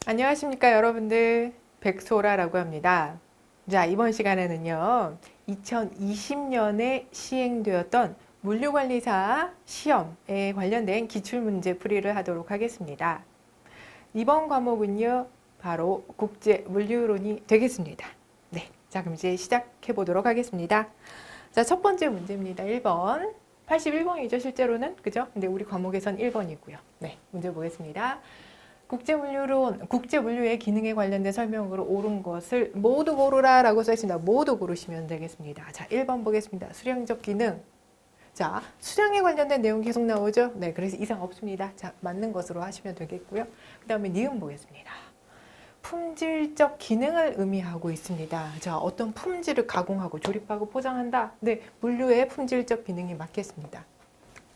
안녕하십니까 여러분들, 백소라라고 합니다. 자, 이번 시간에는요 2020년에 시행되었던 물류관리사 시험에 관련된 기출문제 풀이를 하도록 하겠습니다. 이번 과목은요 바로 국제물류론이 되겠습니다. 네, 자 그럼 이제 시작해 보도록 하겠습니다. 자, 첫 번째 문제입니다. 1번 81번이죠 실제로는, 그죠? 근데 우리 과목에선 1번이고요. 네, 문제 보겠습니다. 국제물류론, 국제물류의 기능에 관련된 설명으로 옳은 것을 모두 고르라 라고 써 있습니다. 모두 고르시면 되겠습니다. 자, 1번 보겠습니다. 수량적 기능. 자, 수량에 관련된 내용 계속 나오죠? 네, 그래서 이상 없습니다. 자, 맞는 것으로 하시면 되겠고요. 그 다음에 니은 보겠습니다. 품질적 기능을 의미하고 있습니다. 자, 어떤 품질을 가공하고 조립하고 포장한다. 네, 물류의 품질적 기능이 맞겠습니다.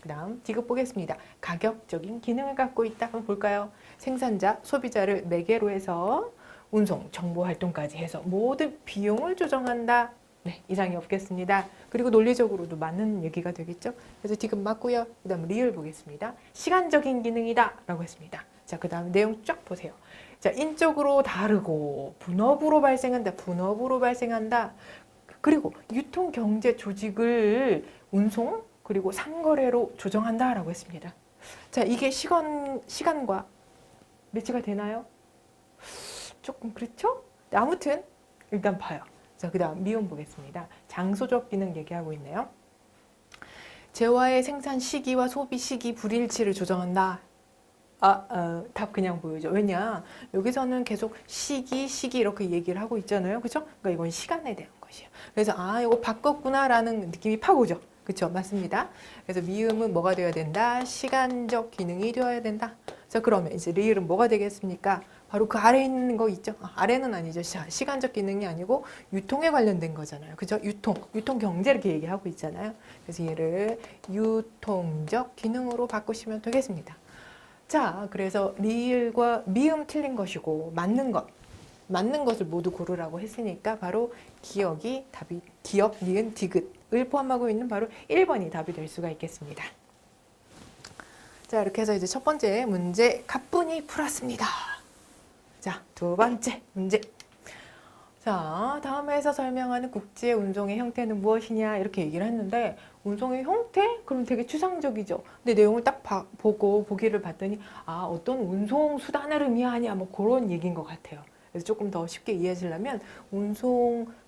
그 다음 디귿 보겠습니다. 가격적인 기능을 갖고 있다. 한번 볼까요? 생산자, 소비자를 매개로 해서 운송, 정보 활동까지 해서 모든 비용을 조정한다. 네, 이상이 없겠습니다. 그리고 논리적으로도 맞는 얘기가 되겠죠. 그래서 디귿 맞고요. 그 다음 리을 보겠습니다. 시간적인 기능이다 라고 했습니다. 자, 그 다음 내용 쫙 보세요. 자, 인적으로 다르고 분업으로 발생한다. 분업으로 발생한다. 그리고 유통 경제 조직을 운송 그리고 상거래로 조정한다 라고 했습니다. 자, 이게 시간과 매치가 되나요? 조금 그렇죠? 아무튼 일단 봐요. 자, 그 다음 미음 보겠습니다. 장소적 기능 얘기하고 있네요. 재화의 생산 시기와 소비 시기 불일치를 조정한다. 답 그냥 보여줘. 왜냐, 여기서는 계속 시기 이렇게 얘기를 하고 있잖아요. 그죠? 그러니까 이건 시간에 대한 것이에요. 그래서 이거 바꿨구나라는 느낌이 팍 오죠. 그렇죠? 맞습니다. 그래서 미음은 뭐가 되어야 된다? 시간적 기능이 되어야 된다. 자, 그러면 이제 리을은 뭐가 되겠습니까? 바로 그 아래에 있는 거 있죠? 아래는 아니죠. 시간적 기능이 아니고 유통에 관련된 거잖아요. 그죠? 유통 경제 이렇게 얘기하고 있잖아요. 그래서 얘를 유통적 기능으로 바꾸시면 되겠습니다. 자, 그래서 리을과 미음 틀린 것이고 맞는 것을 모두 고르라고 했으니까 바로 기억, 니은, 디귿을 포함하고 있는 바로 1번이 답이 될 수가 있겠습니다. 자, 이렇게 해서 이제 첫 번째 문제 가뿐히 풀었습니다. 자, 두 번째 문제. 자, 다음에서 설명하는 국제 운송의 형태는 무엇이냐 이렇게 얘기를 했는데, 운송의 형태? 그럼 되게 추상적이죠. 근데 내용을 딱 보기를 봤더니 어떤 운송 수단을 의미하냐 뭐 그런 얘기인 것 같아요. 그래서 조금 더 쉽게 이해하시려면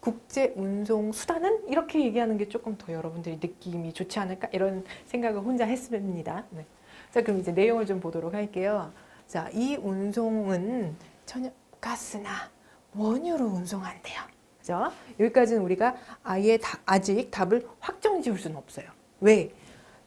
국제 운송 수단은 이렇게 얘기하는 게 조금 더 여러분들이 느낌이 좋지 않을까 이런 생각을 혼자 했습니다. 네. 자, 그럼 이제 내용을 좀 보도록 할게요. 자, 이 운송은 천연가스나 원유로 운송한대요. 그죠? 여기까지는 우리가 아직 답을 확정 지을 수는 없어요. 왜?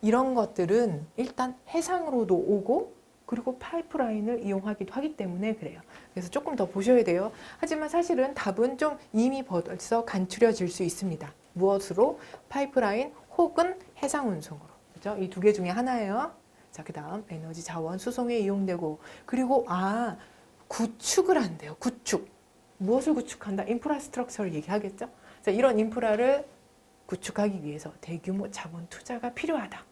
이런 것들은 일단 해상으로도 오고 그리고 파이프라인을 이용하기도 하기 때문에 그래요. 그래서 조금 더 보셔야 돼요. 하지만 사실은 답은 좀 이미 벌써 간추려질 수 있습니다. 무엇으로? 파이프라인 혹은 해상 운송으로. 그죠? 이 두 개 중에 하나예요. 자, 그 다음 에너지 자원 수송에 이용되고, 그리고 구축을 한대요. 구축. 무엇을 구축한다? 인프라스트럭처를 얘기하겠죠? 자, 이런 인프라를 구축하기 위해서 대규모 자본 투자가 필요하다.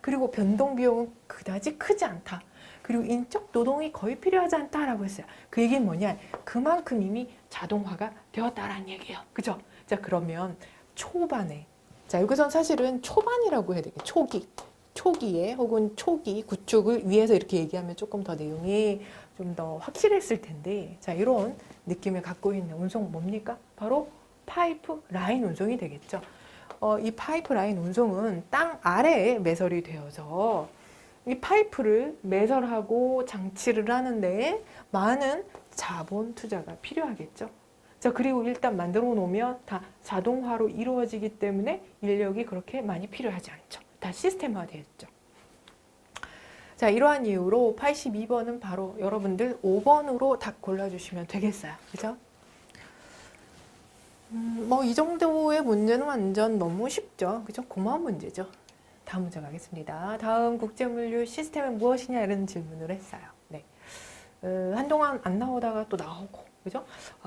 그리고 변동 비용은 그다지 크지 않다. 그리고 인적 노동이 거의 필요하지 않다라고 했어요. 그 얘기는 뭐냐? 그만큼 이미 자동화가 되었다라는 얘기예요. 그죠? 자, 그러면 초반에, 자, 여기선 사실은 초반이라고 해야 되겠죠. 초기에 혹은 초기 구축을 위해서 이렇게 얘기하면 조금 더 내용이 좀 더 확실했을 텐데, 자, 이런 느낌을 갖고 있는 운송 뭡니까? 바로 파이프 라인 운송이 되겠죠. 이 파이프 라인 운송은 땅 아래에 매설이 되어서 이 파이프를 매설하고 장치를 하는데 많은 자본 투자가 필요하겠죠. 자, 그리고 일단 만들어 놓으면 다 자동화로 이루어지기 때문에 인력이 그렇게 많이 필요하지 않죠. 다 시스템화되었죠. 자, 이러한 이유로 82번은 바로 여러분들 5번으로 답 골라주시면 되겠어요. 그죠? 뭐 이 정도의 문제는 완전 너무 쉽죠. 그죠? 고마운 문제죠. 다음 문제 가겠습니다. 다음 국제물류 시스템은 무엇이냐 이런 질문을 했어요. 네. 한동안 안 나오다가 또 나오고, 그죠?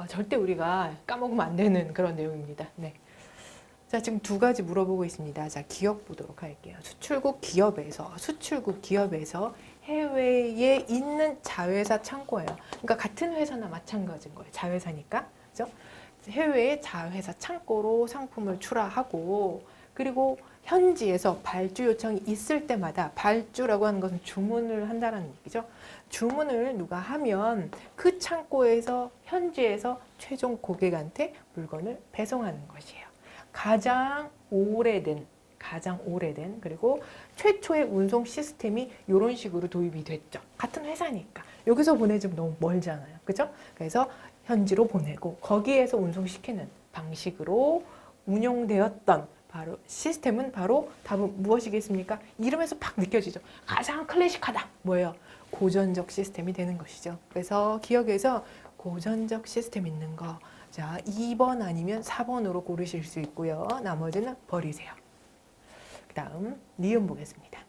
절대 우리가 까먹으면 안 되는 그런 내용입니다. 네. 자, 지금 두 가지 물어보고 있습니다. 자, 기업 보도록 할게요. 수출국 기업에서 해외에 있는 자회사 창고예요. 그러니까 같은 회사나 마찬가지인 거예요. 자회사니까. 그죠? 해외의 자회사 창고로 상품을 출하하고, 그리고 현지에서 발주 요청이 있을 때마다, 발주라고 하는 것은 주문을 한다는 얘기죠. 주문을 누가 하면 그 창고에서 현지에서 최종 고객한테 물건을 배송하는 것이에요. 가장 오래된 그리고 최초의 운송 시스템이 이런 식으로 도입이 됐죠. 같은 회사니까 여기서 보내주면 너무 멀잖아요. 그죠? 그래서 현지로 보내고 거기에서 운송시키는 방식으로 운용되었던 바로 시스템은 바로 답은 무엇이겠습니까? 이름에서 팍 느껴지죠. 가장 클래식하다. 뭐예요? 고전적 시스템이 되는 것이죠. 그래서 기억에서 고전적 시스템 있는 거, 자 2번 아니면 4번으로 고르실 수 있고요. 나머지는 버리세요. 그 다음 니은 보겠습니다.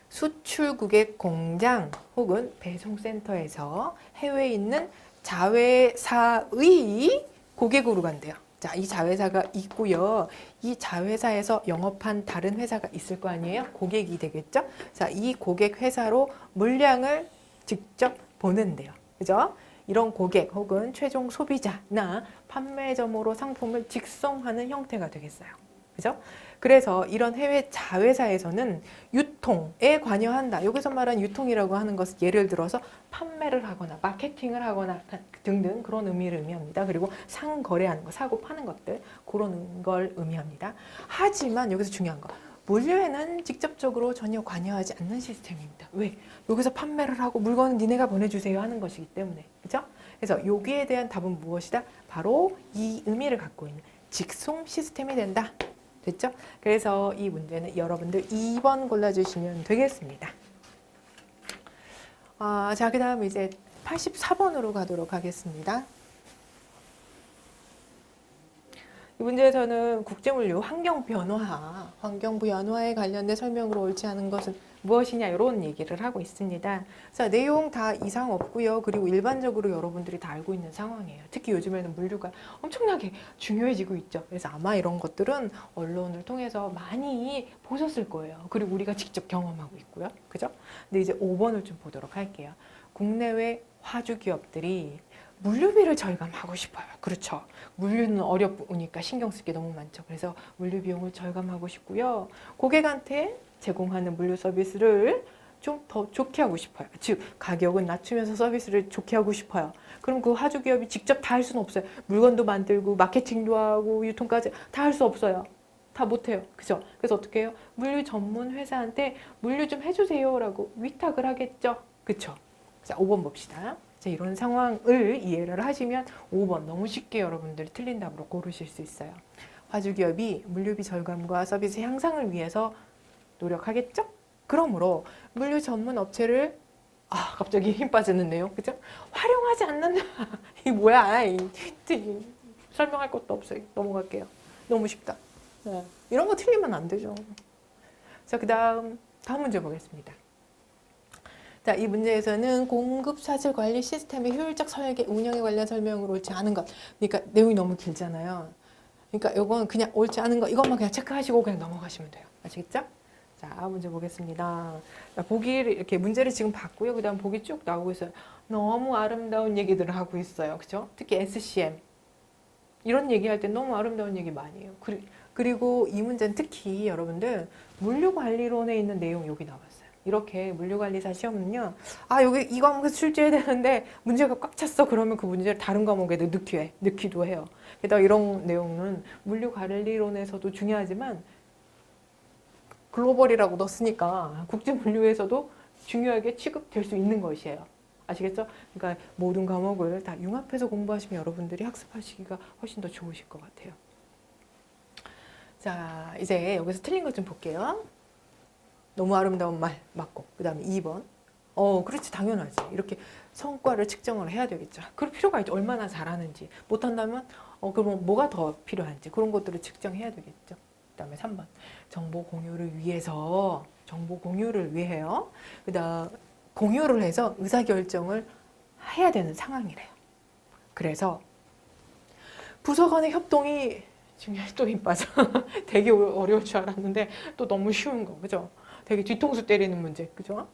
수출국의 공장 혹은 배송센터에서 해외에 있는 자회사의 고객으로 간대요. 자, 이 자회사가 있고요. 이 자회사에서 영업한 다른 회사가 있을 거 아니에요? 고객이 되겠죠? 자, 이 고객 회사로 물량을 직접 보낸대요. 그죠? 이런 고객 혹은 최종 소비자나 판매점으로 상품을 직송하는 형태가 되겠어요. 그죠? 그래서 이런 해외 자회사에서는 유통에 관여한다. 여기서 말한 유통이라고 하는 것은 예를 들어서 판매를 하거나 마케팅을 하거나 등등 그런 의미를 의미합니다. 그리고 상거래하는 거, 사고 파는 것들 그런 걸 의미합니다. 하지만 여기서 중요한 거, 물류에는 직접적으로 전혀 관여하지 않는 시스템입니다. 왜? 여기서 판매를 하고 물건은 니네가 보내주세요 하는 것이기 때문에. 그죠? 그래서 여기에 대한 답은 무엇이다? 바로 이 의미를 갖고 있는 직송 시스템이 된다. 됐죠? 그래서 이 문제는 여러분들 2번 골라주시면 되겠습니다. 자, 그 다음 이제 84번으로 가도록 하겠습니다. 이 문제에서는 국제물류 환경 변화에 관련된 설명으로 옳지 않은 것은 무엇이냐 이런 얘기를 하고 있습니다. 자, 내용 다 이상 없고요. 그리고 일반적으로 여러분들이 다 알고 있는 상황이에요. 특히 요즘에는 물류가 엄청나게 중요해지고 있죠. 그래서 아마 이런 것들은 언론을 통해서 많이 보셨을 거예요. 그리고 우리가 직접 경험하고 있고요. 그죠? 근데 이제 5번을 좀 보도록 할게요. 국내외 화주 기업들이 물류비를 절감하고 싶어요. 그렇죠. 물류는 어렵으니까 신경 쓸 게 너무 많죠. 그래서 물류 비용을 절감하고 싶고요. 고객한테 제공하는 물류 서비스를 좀 더 좋게 하고 싶어요. 즉 가격은 낮추면서 서비스를 좋게 하고 싶어요. 그럼 그 화주 기업이 직접 다 할 수는 없어요. 물건도 만들고 마케팅도 하고 유통까지 다 할 수 없어요. 다 못해요. 그죠? 그래서 어떻게 해요? 물류 전문 회사한테 물류 좀 해주세요라고 위탁을 하겠죠. 그쵸? 자, 5번 봅시다. 자, 이런 상황을 이해를 하시면 5번 너무 쉽게 여러분들이 틀린 답으로 고르실 수 있어요. 화주기업이 물류비 절감과 서비스 향상을 위해서 노력하겠죠? 그러므로 물류 전문 업체를 갑자기 힘 빠지는데요. 그죠? 활용하지 않는다. 이 뭐야? 설명할 것도 없어요. 넘어갈게요. 너무 쉽다. 네. 이런 거 틀리면 안 되죠. 자, 다음 문제 보겠습니다. 자, 이 문제에서는 공급 사슬 관리 시스템의 효율적 설계, 운영에 관련 설명으로 옳지 않은 것. 그러니까 내용이 너무 길잖아요. 그러니까 이건 그냥 옳지 않은 거 이것만 그냥 체크하시고 그냥 넘어가시면 돼요. 아시겠죠? 자, 문제 보겠습니다. 자, 보기를 이렇게 문제를 지금 봤고요. 그다음 보기 쭉 나오고 있어요. 너무 아름다운 얘기들을 하고 있어요. 그죠? 특히 SCM. 이런 얘기할 때 너무 아름다운 얘기 많이 해요. 그리고 이 문제는 특히 여러분들 물류관리론에 있는 내용 여기 나왔어요. 이렇게 물류관리사 시험은요. 여기 이 과목에서 출제해야 되는데 문제가 꽉 찼어. 그러면 그 문제를 다른 과목에도 넣기도 해요. 게다가 이런 내용은 물류관리론에서도 중요하지만 글로벌이라고 넣었으니까 국제물류에서도 중요하게 취급될 수 있는 것이에요. 아시겠죠? 그러니까 모든 과목을 다 융합해서 공부하시면 여러분들이 학습하시기가 훨씬 더 좋으실 것 같아요. 자, 이제 여기서 틀린 것 좀 볼게요. 너무 아름다운 말 맞고, 그 다음에 2번. 그렇지, 당연하지. 이렇게 성과를 측정을 해야 되겠죠. 그럴 필요가 있죠. 얼마나 잘하는지. 못한다면, 그럼 뭐가 더 필요한지. 그런 것들을 측정해야 되겠죠. 그 다음에 3번. 정보 공유를 위해요. 그 다음, 공유를 해서 의사결정을 해야 되는 상황이래요. 그래서 부서 간의 협동이 중요해. 또 힘 빠져. 되게 어려울 줄 알았는데 또 너무 쉬운 거, 그죠? 되게 뒤통수 때리는 문제, 그죠?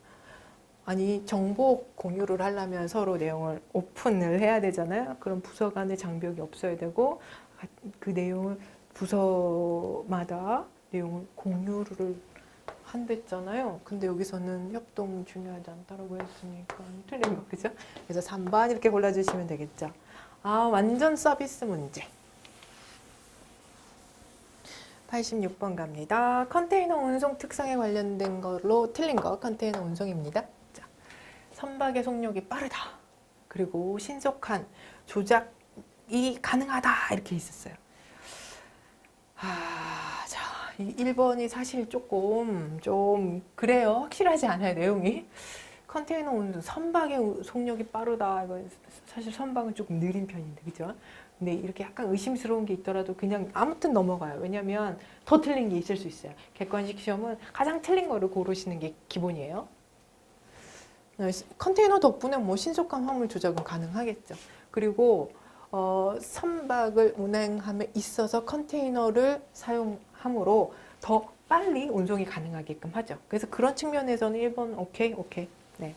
아니, 정보 공유를 하려면 서로 내용을 오픈을 해야 되잖아요. 그럼 부서 간의 장벽이 없어야 되고 그 내용을 부서마다 내용을 공유를 한댔잖아요. 근데 여기서는 협동 중요하지 않다라고 했으니까 틀린 거, 그죠? 그래서 3번 이렇게 골라주시면 되겠죠. 아, 완전 서비스 문제. 86번 갑니다. 컨테이너 운송 특성에 관련된 걸로 틀린 거 컨테이너 운송입니다. 자, 선박의 속력이 빠르다. 그리고 신속한 조작이 가능하다. 이렇게 있었어요. 자, 이 1번이 사실 좀 그래요. 확실하지 않아요, 내용이. 컨테이너 운송, 선박의 속력이 빠르다. 이거 사실 선박은 조금 느린 편인데, 그죠? 근데 이렇게 약간 의심스러운 게 있더라도 그냥 아무튼 넘어가요. 왜냐면 더 틀린 게 있을 수 있어요. 객관식 시험은 가장 틀린 거를 고르시는 게 기본이에요. 컨테이너 덕분에 뭐 신속한 화물 조작은 가능하겠죠. 그리고 선박을 운행함에 있어서 컨테이너를 사용함으로 더 빨리 운송이 가능하게끔 하죠. 그래서 그런 측면에서는 1번 오케이. 네.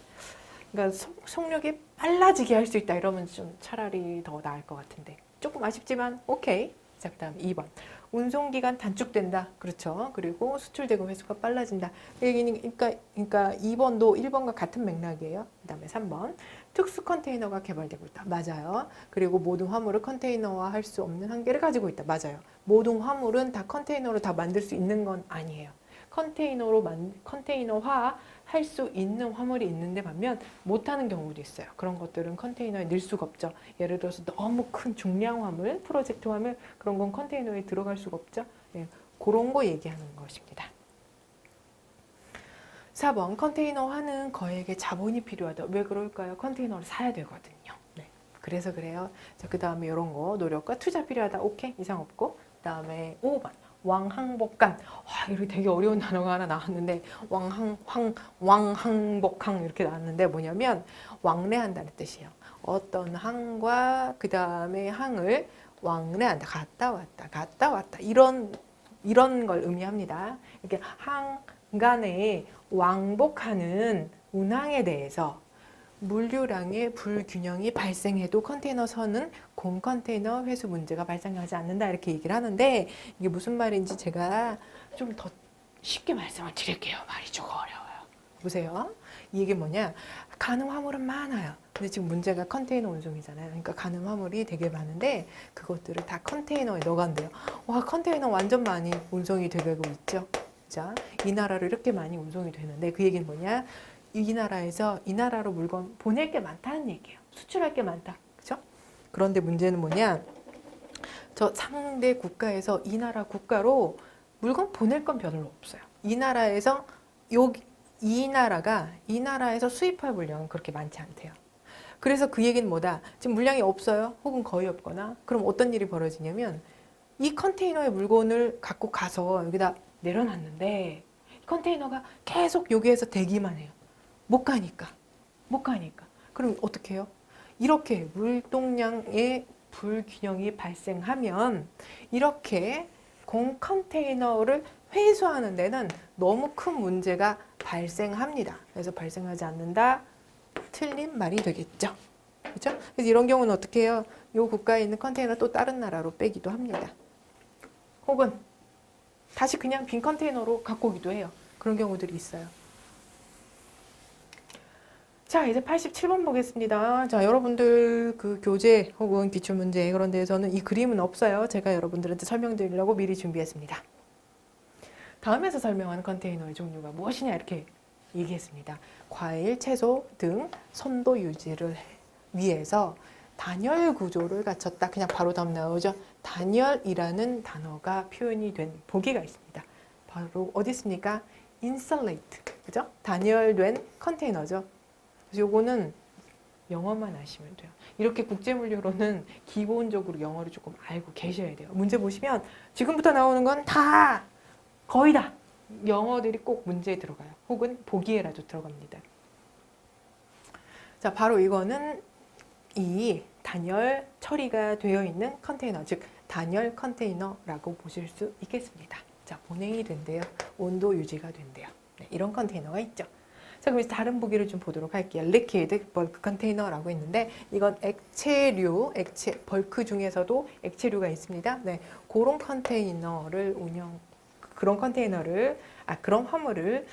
그러니까 속력이 빨라지게 할 수 있다 이러면 좀 차라리 더 나을 것 같은데 조금 아쉽지만 오케이. 자, 그다음 2번 운송기간 단축된다. 그렇죠. 그리고 수출대금 회수가 빨라진다. 그러니까 2번도 1번과 같은 맥락이에요. 그다음에 3번 특수 컨테이너가 개발되고 있다. 맞아요. 그리고 모든 화물을 컨테이너화 할 수 없는 한계를 가지고 있다. 맞아요. 모든 화물은 다 컨테이너로 다 만들 수 있는 건 아니에요. 컨테이너화 할 수 있는 화물이 있는데 반면 못하는 경우도 있어요. 그런 것들은 컨테이너에 넣을 수가 없죠. 예를 들어서 너무 큰 중량 화물, 프로젝트 화물 그런 건 컨테이너에 들어갈 수가 없죠. 네, 그런 거 얘기하는 것입니다. 4번 컨테이너화는 거액의 자본이 필요하다. 왜 그럴까요? 컨테이너를 사야 되거든요. 네, 그래서 그래요. 자, 그 다음에 이런 거 노력과 투자 필요하다. 오케이, 이상 없고. 그 다음에 5번 왕항복강. 와, 이렇게 되게 어려운 단어가 하나 나왔는데 왕항복항 이렇게 나왔는데 뭐냐면 왕래한다는 뜻이에요. 어떤 항과 그 다음에 항을 왕래한다. 갔다 왔다. 이런 걸 의미합니다. 이렇게 항 간에 왕복하는 운항에 대해서 물류량의 불균형이 발생해도 컨테이너선은 공컨테이너 회수 문제가 발생하지 않는다 이렇게 얘기를 하는데 이게 무슨 말인지 제가 좀 더 쉽게 말씀을 드릴게요. 말이 조금 어려워요. 보세요. 이 얘기 뭐냐? 가는 화물은 많아요. 근데 지금 문제가 컨테이너 운송이잖아요. 그러니까 가는 화물이 되게 많은데 그것들을 다 컨테이너에 넣어간대요. 와, 컨테이너 완전 많이 운송이 되고 있죠. 자, 이 나라로 이렇게 많이 운송이 되는데 그 얘기는 뭐냐? 이 나라에서 이 나라로 물건 보낼 게 많다는 얘기예요. 수출할 게 많다. 그죠? 그런데 문제는 뭐냐? 저 상대 국가에서 이 나라 국가로 물건 보낼 건 별로 없어요. 이 나라에서 이 나라에서 수입할 물량은 그렇게 많지 않대요. 그래서 그 얘기는 뭐다? 지금 물량이 없어요. 혹은 거의 없거나. 그럼 어떤 일이 벌어지냐면 이 컨테이너의 물건을 갖고 가서 여기다 내려놨는데 컨테이너가 계속 여기에서 대기만 해요. 못 가니까. 그럼 어떻게 해요? 이렇게 물동량의 불균형이 발생하면 이렇게 공 컨테이너를 회수하는 데는 너무 큰 문제가 발생합니다. 그래서 발생하지 않는다. 틀린 말이 되겠죠. 그렇죠? 그래서 이런 경우는 어떻게 해요? 이 국가에 있는 컨테이너 또 다른 나라로 빼기도 합니다. 혹은 다시 그냥 빈 컨테이너로 갖고 오기도 해요. 그런 경우들이 있어요. 자, 이제 87번 보겠습니다. 자, 여러분들 그 교재 혹은 기출문제 그런 데에서는 이 그림은 없어요. 제가 여러분들한테 설명드리려고 미리 준비했습니다. 다음에서 설명하는 컨테이너의 종류가 무엇이냐 이렇게 얘기했습니다. 과일, 채소 등 선도 유지를 위해서 단열 구조를 갖췄다. 그냥 바로 답 나오죠. 단열이라는 단어가 표현이 된 보기가 있습니다. 바로 어디 있습니까? 인슐레이트, 그죠? 단열된 컨테이너죠. 그래서 요거는 영어만 아시면 돼요. 이렇게 국제물류로는 기본적으로 영어를 조금 알고 계셔야 돼요. 문제 보시면 지금부터 나오는 건 다 거의 다 영어들이 꼭 문제에 들어가요. 혹은 보기에라도 들어갑니다. 자, 바로 이거는 이 단열 처리가 되어 있는 컨테이너, 즉 단열 컨테이너라고 보실 수 있겠습니다. 자, 보냉이 된대요. 온도 유지가 된대요. 네, 이런 컨테이너가 있죠. 자, 자, 그럼 다른 보기를 좀 보도록 할게요. liquid bulk container라고 있는데 이건 액체류, 벌크 중에서도 액체류가 있습니다. 네, 그런 컨테이너를 그런 화물을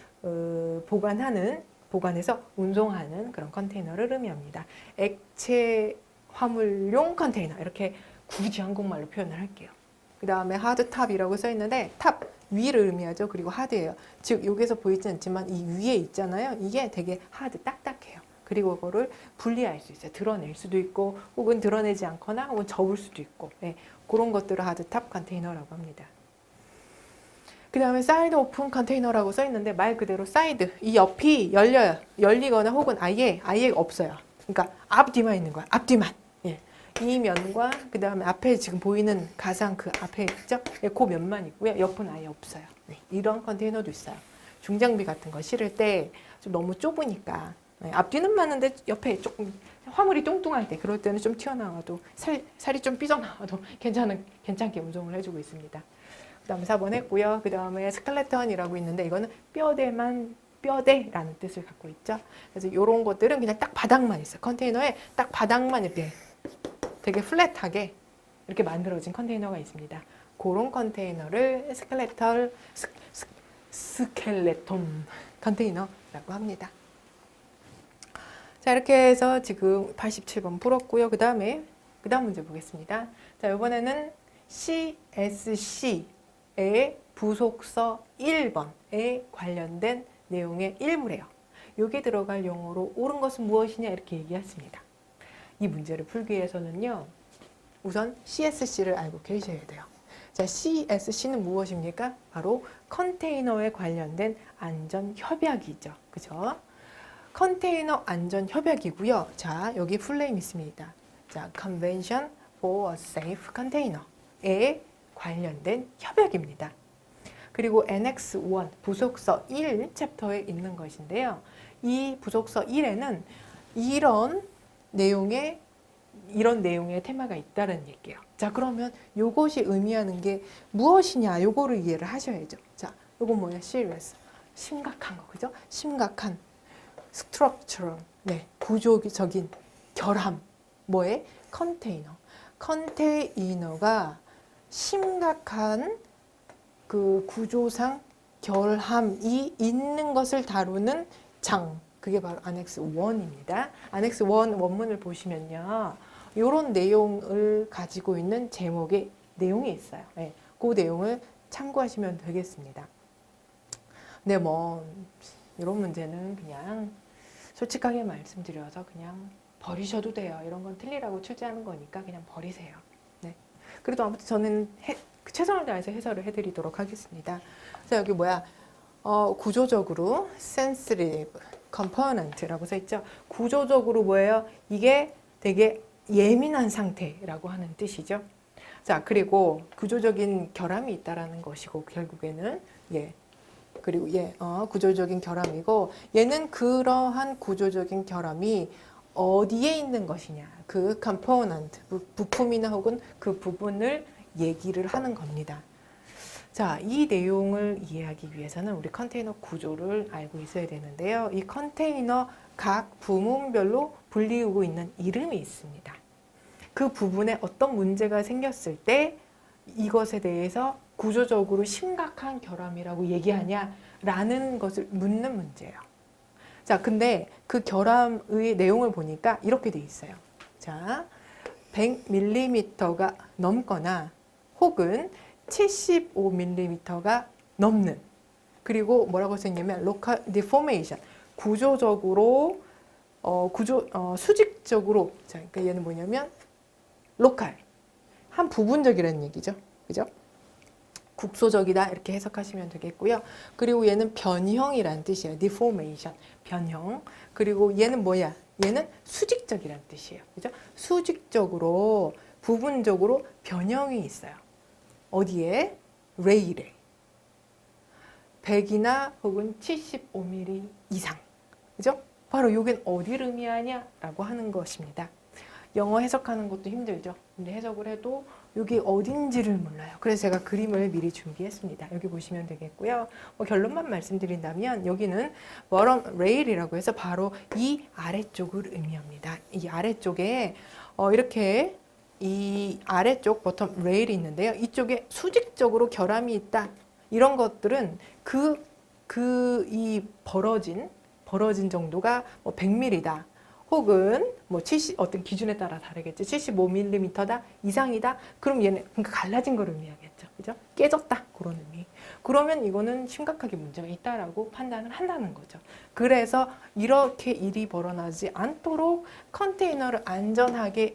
보관해서 운송하는 그런 컨테이너를 의미합니다. 액체 화물용 컨테이너 이렇게 굳이 한국말로 표현을 할게요. 그 다음에 하드탑이라고 써 있는데 탑 위를 의미하죠. 그리고 하드예요. 즉 여기서 보이진 않지만 이 위에 있잖아요. 이게 되게 하드 딱딱해요. 그리고 그거를 분리할 수 있어요. 드러낼 수도 있고 혹은 드러내지 않거나 혹은 접을 수도 있고 네, 그런 것들을 하드탑 컨테이너라고 합니다. 그 다음에 사이드 오픈 컨테이너라고 써 있는데 말 그대로 사이드 이 옆이 열리거나 혹은 아예 없어요. 그러니까 앞뒤만 있는 거야. 앞뒤만. 예. 이 면과 그 다음에 앞에 지금 보이는 가상 그 앞에 있죠? 예, 그 면만 있고요. 옆은 아예 없어요. 네. 이런 컨테이너도 있어요. 중장비 같은 거 실을 때 좀 너무 좁으니까 네. 앞뒤는 많은데 옆에 조금 화물이 뚱뚱할 때 그럴 때는 좀 튀어나와도 살이 좀 삐져나와도 괜찮게 운송을 해주고 있습니다. 그 다음에 4번 했고요. 그 다음에 스켈레톤이라고 있는데 이거는 뼈대라는 뜻을 갖고 있죠. 그래서 이런 것들은 그냥 딱 바닥만 있어요. 컨테이너에 딱 바닥만 이렇게 되게 플랫하게 이렇게 만들어진 컨테이너가 있습니다. 그런 컨테이너를 스켈레톤 컨테이너라고 합니다. 자, 이렇게 해서 지금 87번 풀었고요. 그 다음 문제 보겠습니다. 자, 이번에는 CSC의 부속서 1번에 관련된 내용의 일부래요. 여기에 들어갈 용어로 옳은 것은 무엇이냐 이렇게 얘기했습니다. 이 문제를 풀기 위해서는요. 우선 CSC를 알고 계셔야 돼요. 자, CSC는 무엇입니까? 바로 컨테이너에 관련된 안전협약이죠. 그죠? 컨테이너 안전협약이고요. 자, 여기 풀네임 있습니다. 자, Convention for a Safe Container에 관련된 협약입니다. 그리고 Annex 1, 부속서 1 챕터에 있는 것인데요. 이 부속서 1에는 이런 내용의 테마가 있다는 얘기예요. 자, 그러면 이것이 의미하는 게 무엇이냐? 요거를 이해를 하셔야죠. 자, 요건 뭐야? serious. 심각한 거, 그죠? 심각한 structural, 네, 구조적인 결함. 뭐에? 컨테이너. 컨테이너가 심각한 그 구조상 결함이 있는 것을 다루는 장. 그게 바로 안엑스 1입니다. 안엑스 1 원문을 보시면요. 이런 내용을 가지고 있는 제목의 내용이 있어요. 네, 그 내용을 참고하시면 되겠습니다. 근데 뭐 이런 문제는 그냥 솔직하게 말씀드려서 그냥 버리셔도 돼요. 이런 건 틀리라고 출제하는 거니까 그냥 버리세요. 네. 그래도 아무튼 저는 최선을 다해서 해설을 해드리도록 하겠습니다. 자, 여기 뭐야? 구조적으로 sensitive component라고 써 있죠. 구조적으로 뭐예요? 이게 되게 예민한 상태라고 하는 뜻이죠. 자, 그리고 구조적인 결함이 있다라는 것이고 결국에는 그리고 구조적인 결함이고 얘는 그러한 구조적인 결함이 어디에 있는 것이냐. 그 component, 부품이나 혹은 그 부분을 얘기를 하는 겁니다. 자, 이 내용을 이해하기 위해서는 우리 컨테이너 구조를 알고 있어야 되는데요. 이 컨테이너 각 부문별로 불리우고 있는 이름이 있습니다. 그 부분에 어떤 문제가 생겼을 때 이것에 대해서 구조적으로 심각한 결함이라고 얘기하냐라는 것을 묻는 문제예요. 자, 근데 그 결함의 내용을 보니까 이렇게 돼 있어요. 자, 100mm가 넘거나 혹은 75mm가 넘는, 그리고 뭐라고 써있냐면 local deformation, 구조적으로 수직적으로, 자, 그러니까 얘는 뭐냐면 local, 한 부분적이라는 얘기죠. 그죠? 국소적이다 이렇게 해석하시면 되겠고요. 그리고 얘는 변형이라는 뜻이에요. deformation, 변형. 그리고 얘는 뭐야? 얘는 수직적이라는 뜻이에요. 그죠? 수직적으로, 부분적으로 변형이 있어요. 어디에? 레일에. 100이나 혹은 75mm 이상. 그죠? 바로 이게 어디를 의미하냐라고 하는 것입니다. 영어 해석하는 것도 힘들죠. 근데 해석을 해도 여기 어딘지를 몰라요. 그래서 제가 그림을 미리 준비했습니다. 여기 보시면 되겠고요. 결론만 말씀드린다면 여기는 bottom rail이라고 해서 바로 이 아래쪽을 의미합니다. 이 아래쪽에 이렇게 이 아래쪽 bottom rail이 있는데요. 이쪽에 수직적으로 결함이 있다. 이런 것들은 이 벌어진 정도가 100mm다. 혹은 70, 어떤 기준에 따라 다르겠죠. 75mm다 이상이다. 그럼 얘는 그러니까 갈라진 걸 의미하겠죠. 그죠? 깨졌다. 그런 의미. 그러면 이거는 심각하게 문제가 있다라고 판단을 한다는 거죠. 그래서 이렇게 일이 벌어나지 않도록 컨테이너를 안전하게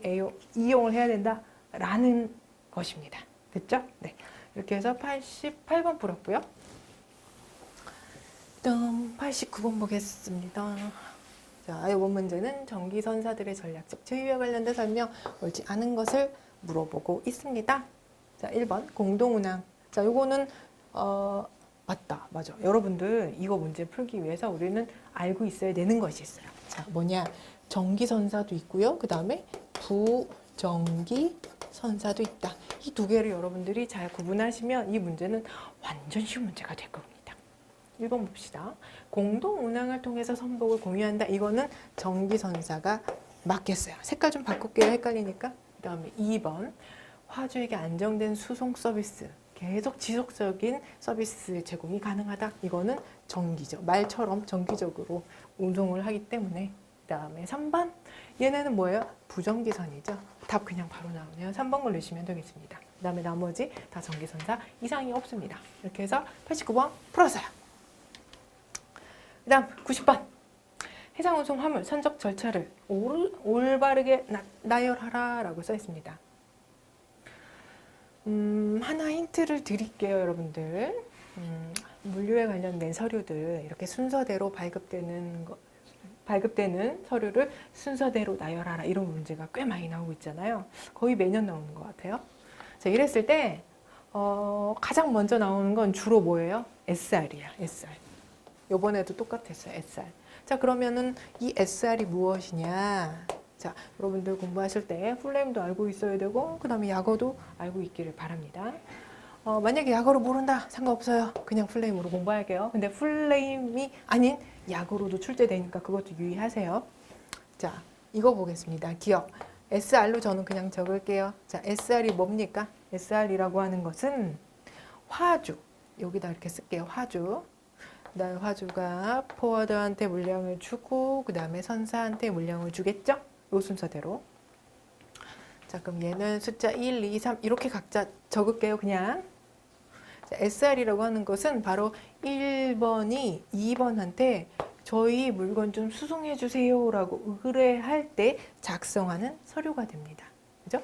이용을 해야 된다라는 것입니다. 됐죠? 네. 이렇게 해서 88번 풀었고요. 89번 보겠습니다. 자, 이번 문제는 전기선사들의 전략적 제휴와 관련된 설명, 옳지 않은 것을 물어보고 있습니다. 자, 1번 공동운항. 자, 요거는 맞아. 여러분들 이거 문제 풀기 위해서 우리는 알고 있어야 되는 것이 있어요. 자, 뭐냐? 전기선사도 있고요. 그 다음에 부전기선사도 있다. 이 두 개를 여러분들이 잘 구분하시면 이 문제는 완전 쉬운 문제가 될 겁니다. 1번 봅시다. 공동운항을 통해서 선복을 공유한다. 이거는 전기선사가 맞겠어요. 색깔 좀 바꿀게요. 헷갈리니까. 그 다음에 2번. 화주에게 안정된 수송 서비스. 계속 지속적인 서비스 제공이 가능하다. 이거는 전기죠. 말처럼 정기적으로 운송을 하기 때문에. 그 다음에 3번. 얘네는 뭐예요? 부전기선이죠. 답 그냥 바로 나오네요. 3번 걸 넣으시면 되겠습니다. 그 다음에 나머지 다 전기선사 이상이 없습니다. 이렇게 해서 89번 풀었어요. 그 다음 90번. 해상운송 화물 선적 절차를 올바르게 나열하라 라고 써 있습니다. 하나 힌트를 드릴게요, 여러분들. 물류에 관련된 서류들 이렇게 순서대로 발급되는 서류를 순서대로 나열하라. 이런 문제가 꽤 많이 나오고 있잖아요. 거의 매년 나오는 것 같아요. 자, 이랬을 때 가장 먼저 나오는 건 주로 뭐예요? SR이야, SR. 요번에도 똑같았어요, SR. 자, 그러면은 이 SR이 무엇이냐? 자, 여러분들 공부하실 때 플레임도 알고 있어야 되고, 그 다음에 약어도 알고 있기를 바랍니다. 만약에 약어를 모른다, 상관없어요. 그냥 플레임으로 공부할게요. 근데 플레임이 아닌 약어로도 출제되니까 그것도 유의하세요. 자, 이거 보겠습니다. 기억. SR로 저는 그냥 적을게요. 자, SR이 뭡니까? SR이라고 하는 것은 화주. 여기다 이렇게 쓸게요. 화주. 그다음에 화주가 포워드한테 물량을 주고 그 다음에 선사한테 물량을 주겠죠? 요 순서대로. 자, 그럼 얘는 숫자 1, 2, 3 이렇게 각자 적을게요. 그냥. 자, SR이라고 하는 것은 바로 1번이 2번한테 저희 물건 좀 수송해 주세요 라고 의뢰할 때 작성하는 서류가 됩니다. 그죠?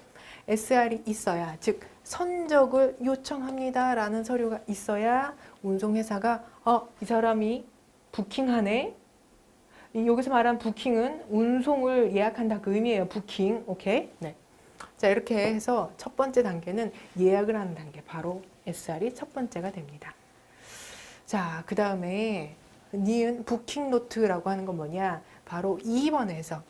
SR이 있어야, 즉 선적을 요청합니다 라는 서류가 있어야 운송회사가 이 사람이 부킹하네. 여기서 말한 부킹은 운송을 예약한다 그 의미예요. 부킹. 오케이? 네. 자, 이렇게 해서 첫 번째 단계는 예약을 하는 단계. 바로 SR이 첫 번째가 됩니다. 자, 그 다음에 니은 부킹 노트라고 하는 건 뭐냐? 바로 2번에서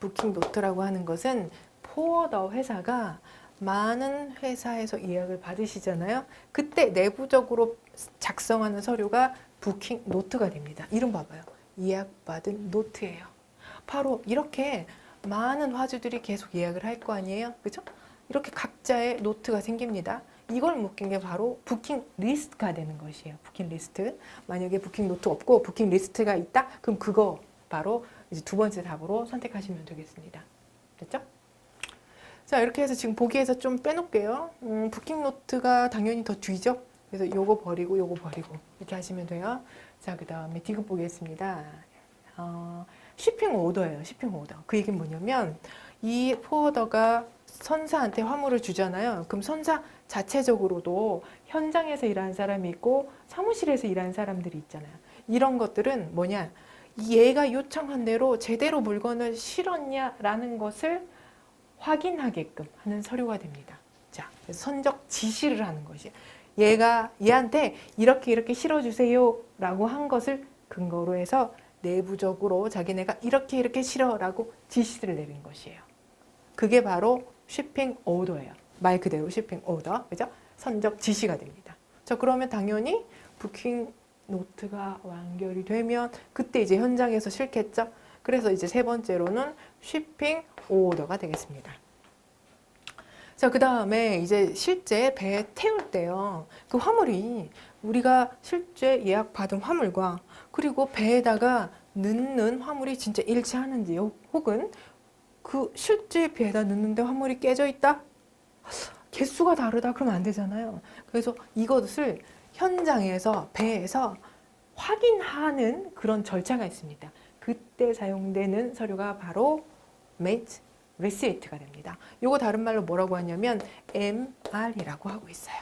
부킹 노트라고 하는 것은 포워더 회사가 많은 회사에서 예약을 받으시잖아요. 그때 내부적으로 작성하는 서류가 부킹 노트가 됩니다. 이름 봐봐요. 예약받은 노트예요. 바로 이렇게 많은 화주들이 계속 예약을 할 거 아니에요. 그죠? 이렇게 각자의 노트가 생깁니다. 이걸 묶인 게 바로 부킹 리스트가 되는 것이에요. 부킹 리스트. 만약에 부킹 노트 없고 부킹 리스트가 있다? 그럼 그거 바로 이제 두 번째 답으로 선택하시면 되겠습니다. 됐죠? 자, 이렇게 해서 지금 보기에서 좀 빼놓을게요. 부킹 노트가 당연히 더 뒤죠? 그래서 요거 버리고 요거 버리고 이렇게 하시면 돼요. 자, 그 다음에 디귿 보겠습니다. shipping 오더예요. shipping 오더. 그 얘기는 뭐냐면 이 포워더가 선사한테 화물을 주잖아요. 그럼 선사 자체적으로도 현장에서 일하는 사람이 있고 사무실에서 일하는 사람들이 있잖아요. 이런 것들은 뭐냐? 얘가 요청한 대로 제대로 물건을 실었냐라는 것을 확인하게끔 하는 서류가 됩니다. 자, 선적 지시를 하는 것이에요. 얘한테 이렇게 실어주세요 라고 한 것을 근거로 해서 내부적으로 자기네가 이렇게 싫어라고 지시를 내린 것이에요. 그게 바로 shipping order예요. 말 그대로 shipping order, 그죠? 선적 지시가 됩니다. 자, 그러면 당연히 부킹 노트가 완결이 되면 그때 이제 현장에서 실겠죠? 그래서 이제 세 번째로는 shipping order가 되겠습니다. 자, 그 다음에 이제 실제 배에 태울 때요. 그 화물이 우리가 실제 예약받은 화물과 그리고 배에다가 넣는 화물이 진짜 일치하는지 혹은 그 실제 배에다 넣는데 화물이 깨져 있다? 개수가 다르다 그러면 안 되잖아요. 그래서 이것을 현장에서 배에서 확인하는 그런 절차가 있습니다. 그때 사용되는 서류가 바로 Mate Receipt가 됩니다. 이거 다른 말로 뭐라고 하냐면 MR이라고 하고 있어요.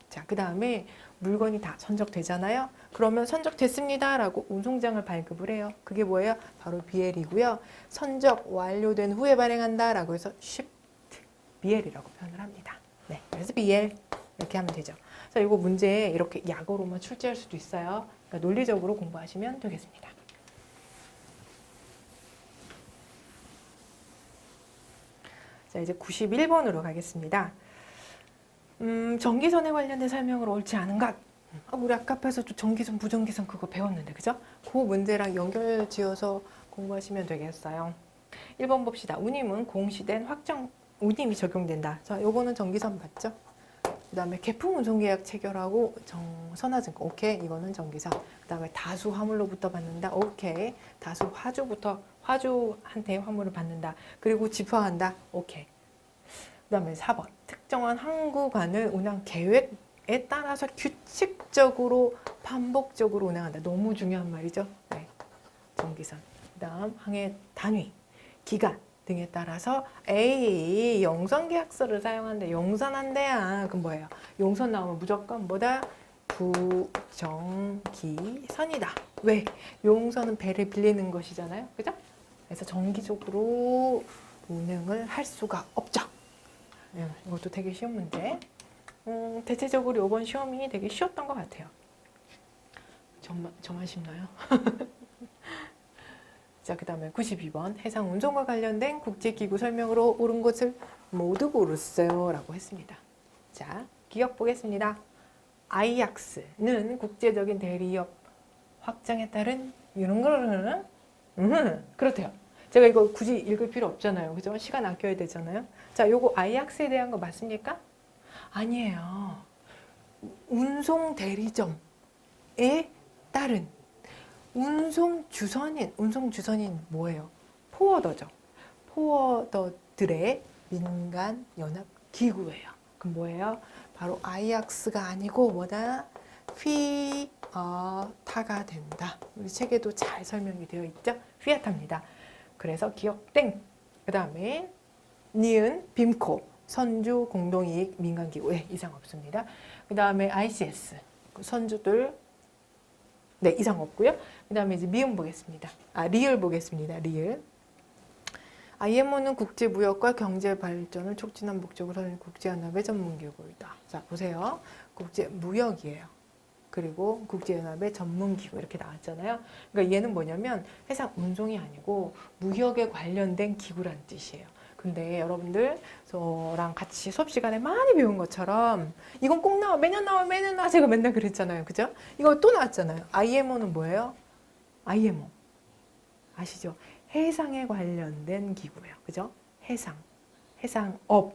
자, 그 다음에 물건이 다 선적되잖아요. 그러면 선적됐습니다 라고 운송장을 발급을 해요. 그게 뭐예요? 바로 BL이고요. 선적 완료된 후에 발행한다 라고 해서 Shipped BL이라고 표현을 합니다. 네, 그래서 BL 이렇게 하면 되죠. 자, 이거 문제 이렇게 약어로만 출제할 수도 있어요. 그러니까 논리적으로 공부하시면 되겠습니다. 자, 이제 91번으로 가겠습니다. 전기선에 관련된 설명으로 옳지 않은 것. 우리 아까 앞에서 또 전기선, 부전기선 그거 배웠는데, 그죠? 그 문제랑 연결 지어서 공부하시면 되겠어요. 1번 봅시다. 운임은 공시된 확정, 운임이 적용된다. 자, 요거는 전기선 맞죠? 그 다음에 개품 운송계약 체결하고 선화증권. 오케이. 이거는 전기선. 그 다음에 다수 화물로부터 받는다. 오케이. 다수 화주한테 화물을 받는다. 그리고 집화한다. 오케이. 그 다음에 4번. 특정한 항구간을 운항 계획에 따라서 규칙적으로 반복적으로 운항한다. 너무 중요한 말이죠. 네. 전기선. 그 다음 항해 단위, 기간 등에 따라서 A 용선계약서를 사용한대. 용선한대야. 그럼 뭐예요? 용선 나오면 무조건 뭐다? 부정기선이다. 왜? 용선은 배를 빌리는 것이잖아요. 그죠? 그래서 정기적으로 운행을 할 수가 없죠. 이것도 되게 쉬운 문제. 대체적으로 이번 시험이 되게 쉬웠던 것 같아요. 저만 쉽나요? 자, 그 다음에 92번. 해상 운송과 관련된 국제기구 설명으로 옳은 것을 모두 고르세요 라고 했습니다. 자, 기억 보겠습니다. 아이약스는 국제적인 대리협 확장에 따른 이런 거는 그렇대요. 제가 이거 굳이 읽을 필요 없잖아요. 그죠? 시간 아껴야 되잖아요. 자, 요거 아이약스에 대한 거 맞습니까? 아니에요. 운송 대리점에 따른 운송 주선인 뭐예요? 포워더죠. 포워더들의 민간 연합 기구예요. 그럼 뭐예요? 바로 아이약스가 아니고 뭐다? 피아타가 된다. 우리 책에도 잘 설명이 되어 있죠? 피아타입니다. 그래서 기억 땡. 그 다음에 니은 빔코 선주 공동이익 민간기구 이상 없습니다. 그 다음에 ICS 선주들 네, 이상 없고요. 그 다음에 이제 미음 보겠습니다. 리을 보겠습니다. 리을. IMO는 국제무역과 경제발전을 촉진한 목적으로 설립된 국제연합의 전문기구이다. 자, 보세요. 국제무역이에요. 그리고 국제연합의 전문기구 이렇게 나왔잖아요. 그러니까 얘는 뭐냐면 해상 운송이 아니고 무역에 관련된 기구란 뜻이에요. 근데 여러분들 저랑 같이 수업 시간에 많이 배운 것처럼 이건 꼭 나와, 매년 나와, 매년 나와. 제가 맨날 그랬잖아요. 그죠? 이거 또 나왔잖아요. IMO는 뭐예요? IMO. 아시죠? 해상에 관련된 기구예요. 그죠? 해상업.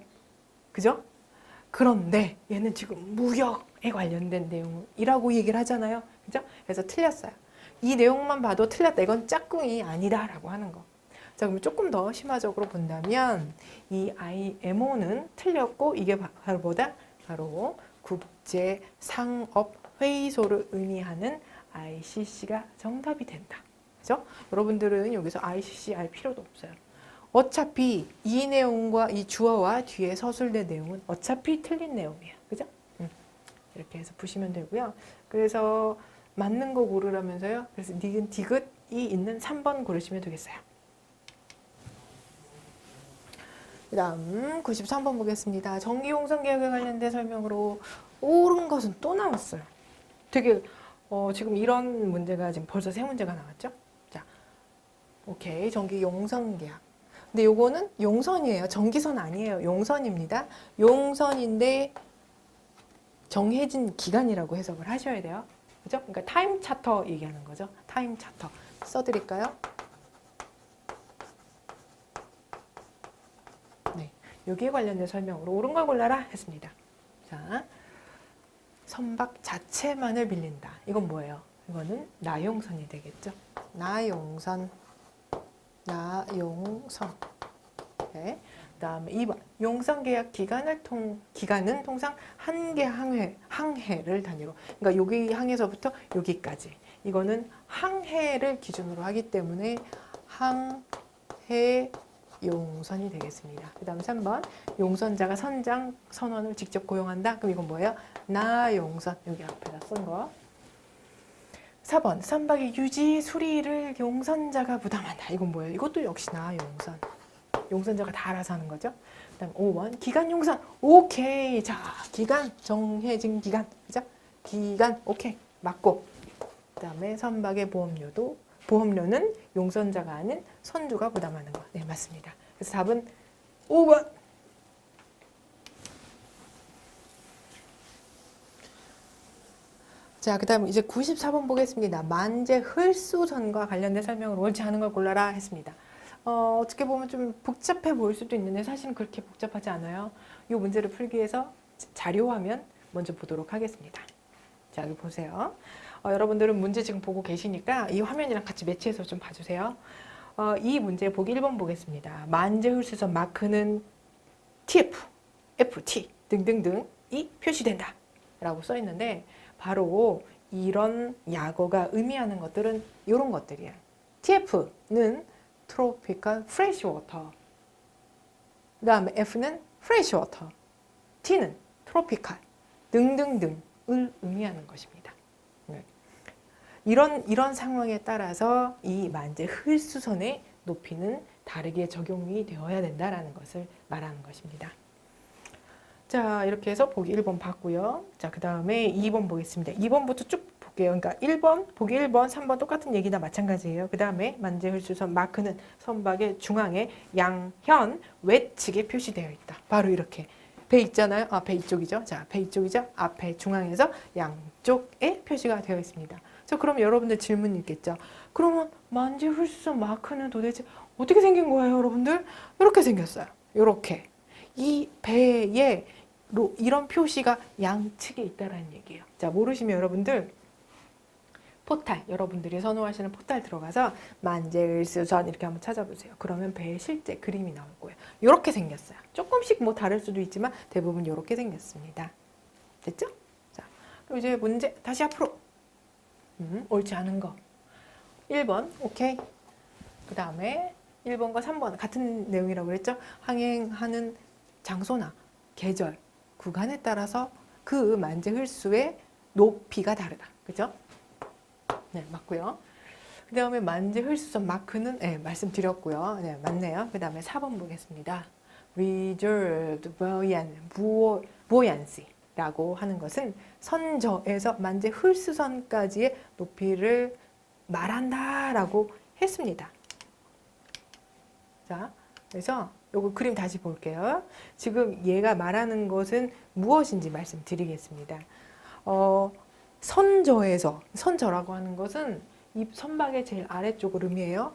그죠? 그런데 얘는 지금 무역에 관련된 내용이라고 얘기를 하잖아요. 그죠? 그래서 틀렸어요. 이 내용만 봐도 틀렸다. 이건 짝꿍이 아니다라고 하는 거. 자, 그럼 조금 더 심화적으로 본다면 이 IMO는 틀렸고 이게 바로 뭐다? 바로 국제상업회의소를 의미하는 ICC가 정답이 된다. 그죠? 여러분들은 여기서 ICC 알 필요도 없어요. 어차피 이 내용과 이 주어와 뒤에 서술된 내용은 어차피 틀린 내용이에요. 그죠? 이렇게 해서 보시면 되고요. 그래서 맞는 거 고르라면서요. 그래서 니은 디귿이 있는 3번 고르시면 되겠어요. 그 다음 93번 보겠습니다. 전기용선계약에 관련된 설명으로 옳은 것은 또 나왔어요. 되게 지금 이런 문제가 지금 벌써 세 문제가 나왔죠? 자, 오케이. 전기 용선 계약. 근데 요거는 용선이에요. 전기선 아니에요. 용선입니다. 용선인데 정해진 기간이라고 해석을 하셔야 돼요. 그죠? 그러니까 타임 차터 얘기하는 거죠. 타임 차터. 써드릴까요? 네. 여기에 관련된 설명으로 옳은 걸 골라라 했습니다. 자, 선박 자체만을 빌린다. 이건 뭐예요? 이거는 나용선이 되겠죠. 나용선. 나용선. 네. 그다음에 2번. 용선 계약 기간은 통상 한 개 항해를 단위로. 그러니까 여기 항에서부터 여기까지. 이거는 항해를 기준으로 하기 때문에 항해 용선이 되겠습니다. 그다음 3번. 용선자가 선장, 선원을 직접 고용한다. 그럼 이건 뭐예요? 나용선. 여기 앞에다 쓴 거. 4번. 선박의 유지, 수리를 용선자가 부담한다. 이건 뭐예요? 이것도 역시 나용선. 용선자가 다 알아서 하는 거죠. 그다음 5번. 기간 용선. 오케이. 자, 기간 정해진 기간. 그죠? 기간 오케이. 맞고. 그다음에 선박의 보험료는 용선자가 아닌 선주가 부담하는 거. 네, 맞습니다. 그래서 답은 5번. 자, 그 다음 이제 94번 보겠습니다. 만재 흘수선과 관련된 설명을 옳지 않은 걸 골라라 했습니다. 어떻게 보면 좀 복잡해 보일 수도 있는데 사실은 그렇게 복잡하지 않아요. 이 문제를 풀기 위해서 자료화면 먼저 보도록 하겠습니다. 자, 여기 보세요. 여러분들은 문제 지금 보고 계시니까 이 화면이랑 같이 매치해서 좀 봐주세요. 이 문제 보기 1번 보겠습니다. 만재 흘수선 마크는 TF, FT 등등등이 표시된다 라고 써 있는데 바로 이런 약어가 의미하는 것들은 이런 것들이에요. TF는 Tropical Freshwater. 그 다음에 F는 Freshwater. T는 Tropical. 등등등을 의미하는 것입니다. 네. 이런 상황에 따라서 이 만재 흘수선의 높이는 다르게 적용이 되어야 된다는 것을 말하는 것입니다. 자, 이렇게 해서 보기 1번 봤고요. 자, 그 다음에 2번 보겠습니다. 2번부터 쭉 볼게요. 그러니까 1번, 보기 1번, 3번 똑같은 얘기나 마찬가지예요. 그 다음에 만재흘수선 마크는 선박의 중앙에 양현 외측에 표시되어 있다. 바로 이렇게. 배 있잖아요. 배 이쪽이죠. 자, 배 이쪽이죠. 앞에 중앙에서 양쪽에 표시가 되어 있습니다. 자, 그럼 여러분들 질문이 있겠죠. 그러면 만재흘수선 마크는 도대체 어떻게 생긴 거예요, 여러분들? 이렇게 생겼어요. 이렇게. 이 배에 이런 표시가 양측에 있다라는 얘기예요. 자, 모르시면 여러분들 포탈, 여러분들이 선호하시는 포탈 들어가서 만재흘수선 이렇게 한번 찾아보세요. 그러면 배의 실제 그림이 나올 거예요. 이렇게 생겼어요. 조금씩 뭐 다를 수도 있지만 대부분 이렇게 생겼습니다. 됐죠? 자, 그럼 이제 문제 다시 앞으로. 옳지 않은 거. 1번, 오케이. 그 다음에 1번과 3번 같은 내용이라고 그랬죠? 항행하는 장소나 계절, 구간에 따라서 그 만재흘수의 높이가 다르다. 그죠? 네, 맞고요. 그 다음에 만재흘수선 마크는 네, 말씀드렸고요. 네, 맞네요. 그 다음에 4번 보겠습니다. Reserved buoyancy라고 하는 것은 선저에서 만재흘수선까지의 높이를 말한다라고 했습니다. 자, 그래서 요거 그림 다시 볼게요. 지금 얘가 말하는 것은 무엇인지 말씀드리겠습니다. 선저라고 하는 것은 이 선박의 제일 아래쪽을 의미해요.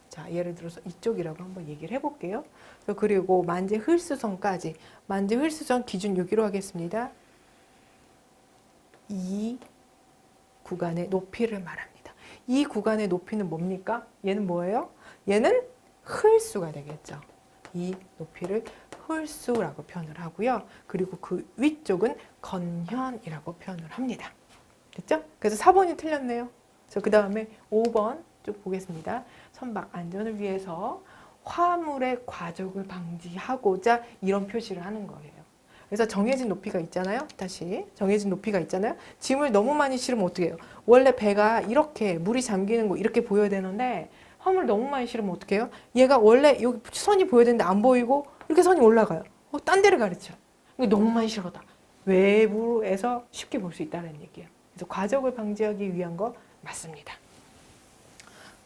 자, 예를 들어서 이쪽이라고 한번 얘기를 해볼게요. 그리고 만재흘수선까지, 만재흘수선 기준 여기로 하겠습니다. 이 구간의 높이를 말합니다. 이 구간의 높이는 뭡니까? 얘는 뭐예요? 얘는 흘수가 되겠죠. 이 높이를 흘수라고 표현을 하고요. 그리고 그 위쪽은 건현이라고 표현을 합니다. 됐죠? 그래서 4번이 틀렸네요. 그 다음에 5번 쭉 보겠습니다. 선박 안전을 위해서 화물의 과적을 방지하고자 이런 표시를 하는 거예요. 그래서 정해진 높이가 있잖아요. 다시 정해진 높이가 있잖아요. 짐을 너무 많이 실으면 어떻게 해요? 원래 배가 이렇게 물이 잠기는 거 이렇게 보여야 되는데 화물 너무 많이 실으면 어떻게 해요? 얘가 원래 여기 선이 보여야 되는데 안 보이고 이렇게 선이 올라가요. 딴 데를 가르쳐. 너무 많이 실었다. 외부에서 쉽게 볼 수 있다는 얘기예요. 그래서 과적을 방지하기 위한 거 맞습니다.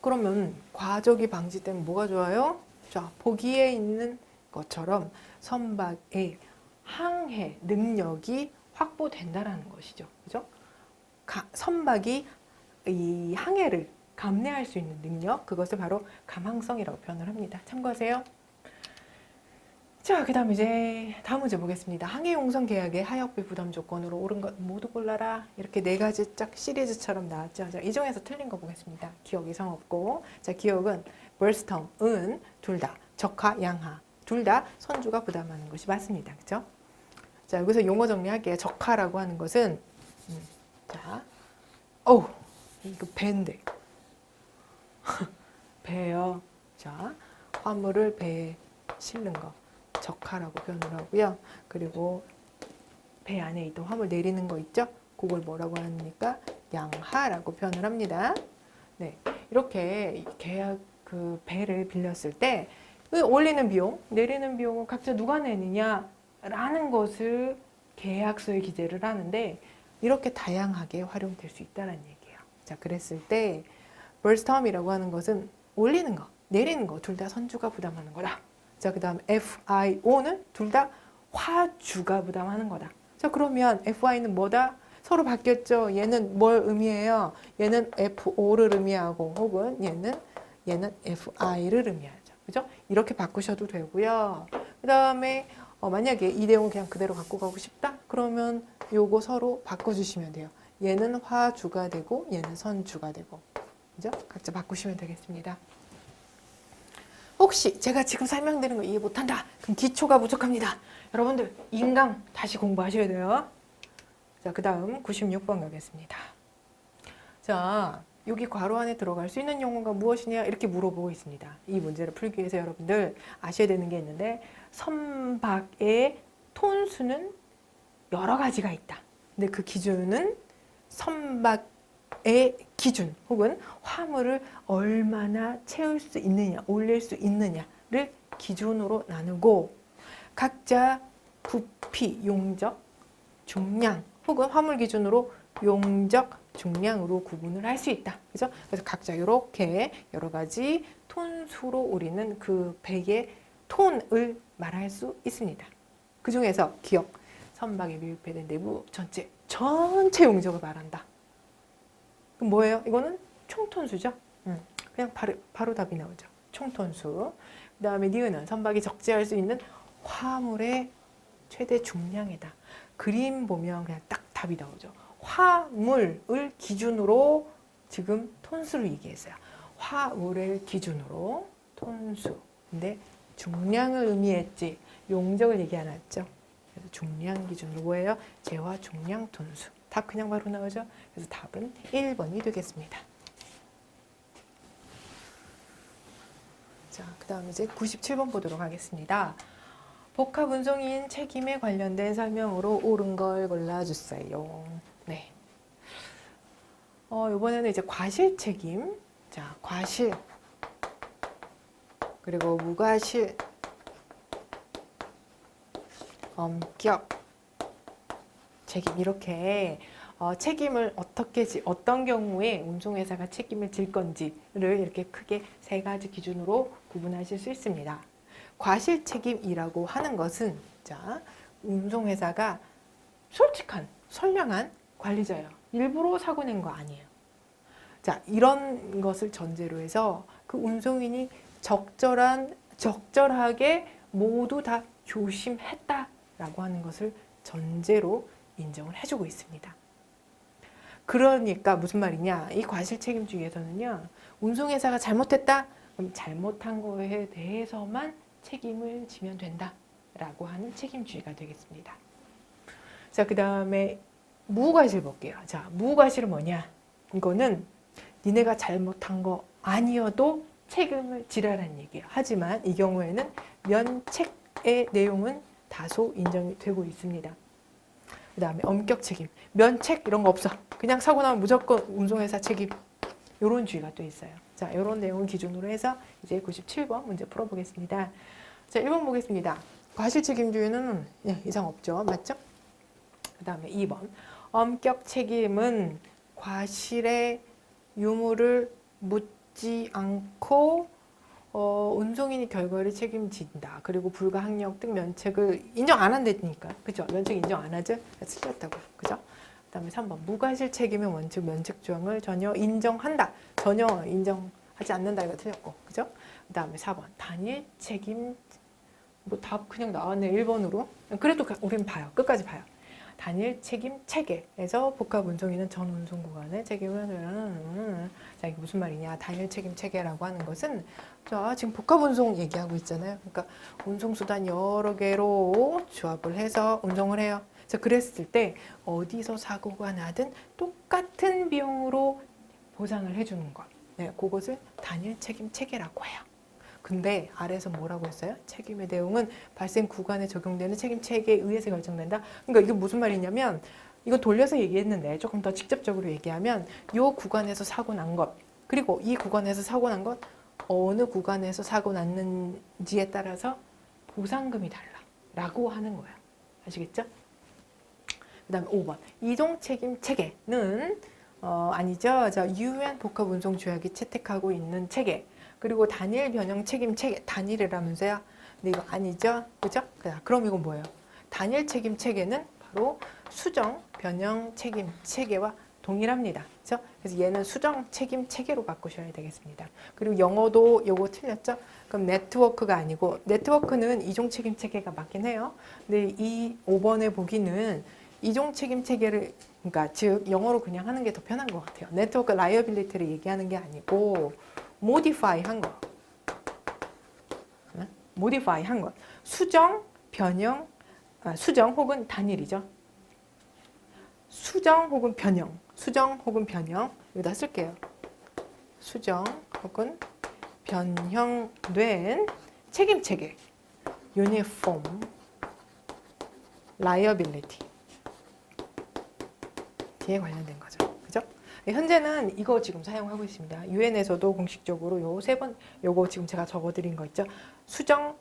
그러면 과적이 방지되면 뭐가 좋아요? 자, 보기에 있는 것처럼 선박의 항해 능력이 확보된다라는 것이죠. 그죠? 선박이 이 항해를 감내할 수 있는 능력, 그것을 바로 감항성이라고 표현을 합니다. 참고하세요. 자, 그 다음 이제 다음 문제 보겠습니다. 항해용선 계약의 하역비 부담 조건으로 옳은 것 모두 골라라. 이렇게 네 가지 짝 시리즈처럼 나왔죠. 자, 이 중에서 틀린 거 보겠습니다. 기억 이상 없고, 자, 기억은 벌스텀은 둘 다 적하, 양하 둘 다 선주가 부담하는 것이 맞습니다. 그죠? 자, 여기서 용어 정리할게요. 적하라고 하는 것은 자, 이거 배인데 배요. 자, 화물을 배에 실는 거 적하라고 표현을 하고요. 그리고 배 안에 있던 화물 내리는 거 있죠? 그걸 뭐라고 합니까? 양하라고 표현을 합니다. 네, 이렇게 계약 그 배를 빌렸을 때 올리는 비용, 내리는 비용을 각자 누가 내느냐라는 것을 계약서에 기재를 하는데 이렇게 다양하게 활용될 수 있다는 얘기예요. 자, 그랬을 때 벌스텀이라고 하는 것은 올리는 거, 내리는 거 둘 다 선주가 부담하는 거다. 자, 그 다음 FIO는 둘 다 화주가 부담하는 거다. 자, 그러면 FI는 뭐다? 서로 바뀌었죠. 얘는 뭘 의미해요? 얘는 FO를 의미하고 혹은 얘는 FI를 의미하죠. 그죠? 이렇게 바꾸셔도 되고요. 그 다음에 만약에 이 내용 그냥 그대로 갖고 가고 싶다? 그러면 요거 서로 바꿔주시면 돼요. 얘는 화주가 되고 얘는 선주가 되고. 그죠? 각자 바꾸시면 되겠습니다. 혹시 제가 지금 설명드리는 거 이해 못한다? 그럼 기초가 부족합니다. 여러분들 인강 다시 공부하셔야 돼요. 자, 그 다음 96번 가겠습니다. 자, 여기 괄호 안에 들어갈 수 있는 용어가 무엇이냐 이렇게 물어보고 있습니다. 이 문제를 풀기 위해서 여러분들 아셔야 되는 게 있는데 선박의 톤수는 여러 가지가 있다. 근데 그 기준은 선박의 기준 혹은 화물을 얼마나 채울 수 있느냐, 올릴 수 있느냐를 기준으로 나누고 각자 부피, 용적, 중량 혹은 화물 기준으로 용적, 중량으로 구분을 할 수 있다. 그죠? 그래서 각자 이렇게 여러 가지 톤수로 우리는 그 배의 톤을 말할 수 있습니다. 그 중에서 기억, 선박에 밀폐된 내부 전체 용적을 말한다. 그럼 뭐예요? 이거는 총톤수죠. 그냥 바로 답이 나오죠. 총톤수. 그 다음에 니은은 선박이 적재할 수 있는 화물의 최대 중량이다. 그림 보면 그냥 딱 답이 나오죠. 화물을 기준으로 지금 톤수를 얘기했어요. 화물을 기준으로 톤수. 근데 중량을 의미했지 용적을 얘기 안 했죠. 그래서 중량 기준으로 뭐예요? 재화 중량 톤수. 답 그냥 바로 나오죠. 그래서 답은 1번이 되겠습니다. 자, 그 다음 이제 97번 보도록 하겠습니다. 복합 운송인 책임에 관련된 설명으로 옳은 걸 골라주세요. 네. 이번에는 이제 과실 책임. 자, 과실. 그리고 무과실. 엄격. 책임. 이렇게 책임을 어떤 경우에 운송회사가 책임을 질 건지를 이렇게 크게 세 가지 기준으로 구분하실 수 있습니다. 과실 책임이라고 하는 것은 자, 운송회사가 솔직한, 선량한 관리자예요. 일부러 사고 낸 거 아니에요. 자, 이런 것을 전제로 해서 그 운송인이 적절하게 모두 다 조심했다라고 하는 것을 전제로 인정을 해주고 있습니다. 그러니까 무슨 말이냐? 이 과실 책임주의에서는요, 운송회사가 잘못했다? 그럼 잘못한 거에 대해서만 책임을 지면 된다라고 하는 책임주의가 되겠습니다. 자, 그 다음에 무과실 볼게요. 자, 무과실은 뭐냐? 이거는 니네가 잘못한 거 아니어도 책임을 지라라는 얘기예요. 하지만 이 경우에는 면책의 내용은 다소 인정이 되고 있습니다. 그 다음에 엄격 책임, 면책 이런 거 없어. 그냥 사고 나면 무조건 운송회사 책임. 이런 주의가 또 있어요. 자, 이런 내용을 기준으로 해서 이제 97번 문제 풀어보겠습니다. 자, 1번 보겠습니다. 과실 책임주의는 이상 없죠. 맞죠? 그 다음에 2번. 엄격 책임은 과실의 유무를 받지 않고 운송인이 결과를 책임진다. 그리고 불가항력 등 면책을 인정 안 한다니까. 그죠? 면책 인정 안 하죠? 틀렸다고요. 그죠? 그다음에 3번 무과실 책임의 원칙 면책 조항을 전혀 인정한다. 전혀 인정하지 않는다. 이거 틀렸고. 그죠? 그다음에 4번 단일 책임 뭐 답 그냥 나왔네. 1번으로. 그래도 우린 봐요. 끝까지 봐요. 단일 책임 체계에서 복합 운송인은 전 운송 구간의 책임을 자, 이게 무슨 말이냐? 단일 책임 체계라고 하는 것은 자, 지금 복합 운송 얘기하고 있잖아요. 그러니까 운송 수단 여러 개로 조합을 해서 운송을 해요. 그래서 그랬을 때 어디서 사고가 나든 똑같은 비용으로 보상을 해주는 것. 네, 그것을 단일 책임 체계라고 해요. 근데 아래에서 뭐라고 했어요? 책임의 내용은 발생 구간에 적용되는 책임 체계에 의해서 결정된다. 그러니까 이게 무슨 말이냐면 이거 돌려서 얘기했는데 조금 더 직접적으로 얘기하면 이 구간에서 사고 난 것, 그리고 이 구간에서 사고 난 것 어느 구간에서 사고 났는지에 따라서 보상금이 달라라고 하는 거예요. 아시겠죠? 그 다음에 5번 이동 책임 체계는 아니죠. 자, UN 복합운송조약이 채택하고 있는 체계. 그리고 단일 변형 책임 체계, 단일이라면서요? 근데 이거 아니죠? 그죠? 그럼 이건 뭐예요? 단일 책임 체계는 바로 수정 변형 책임 체계와 동일합니다. 그죠? 그래서 얘는 수정 책임 체계로 바꾸셔야 되겠습니다. 그리고 영어도 요거 틀렸죠? 그럼 네트워크가 아니고, 네트워크는 이종 책임 체계가 맞긴 해요. 근데 이 5번에 보기는 이종 책임 체계를, 그러니까 즉 영어로 그냥 하는 게 더 편한 것 같아요. 네트워크 라이어빌리티를 얘기하는 게 아니고 modify 한 거. modify 한 것. 수정, 변형, 수정 혹은 단일이죠. 수정 혹은 변형. 수정 혹은 변형. 여기다 쓸게요. 수정 혹은 변형된 책임 체계. uniform liability. 에 관련된 거죠. 그죠? 현재는 이거 지금 사용하고 있습니다. 유엔에서도 공식적으로 요 세 번, 요거 지금 제가 적어드린 거 있죠. 수정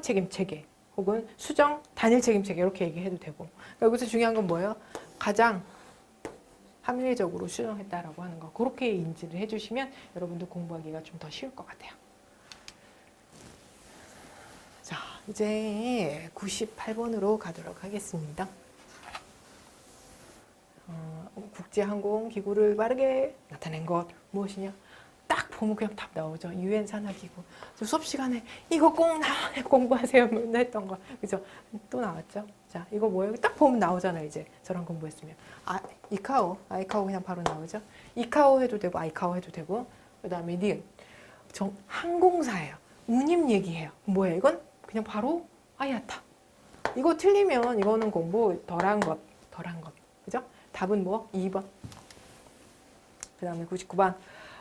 책임 체계 혹은 수정 단일 책임 체계 이렇게 얘기해도 되고. 그러니까 여기서 중요한 건 뭐예요? 가장 합리적으로 수정했다라고 하는 거. 그렇게 인지를 해주시면 여러분들 공부하기가 좀 더 쉬울 것 같아요. 자, 이제 98번으로 가도록 하겠습니다. 국제항공기구를 빠르게 나타낸 것 무엇이냐? 딱 보면 그냥 답 나오죠. 유엔 산하기구. 수업 시간에 이거 꼭 나와요. 공부하세요. 맨날 했던 거. 그죠? 또 나왔죠. 자, 이거 뭐예요? 딱 보면 나오잖아요. 이제 저랑 공부했으면. 아이카오 그냥 바로 나오죠. 이카오 해도 되고 아이카오 해도 되고. 그다음에 니은. 항공사예요. 운임 얘기해요. 뭐예요? 이건 그냥 바로 아야타. 이거 틀리면 이거는 공부 덜한 것. 그죠? 답은 뭐? 2번. 그 다음에 99번.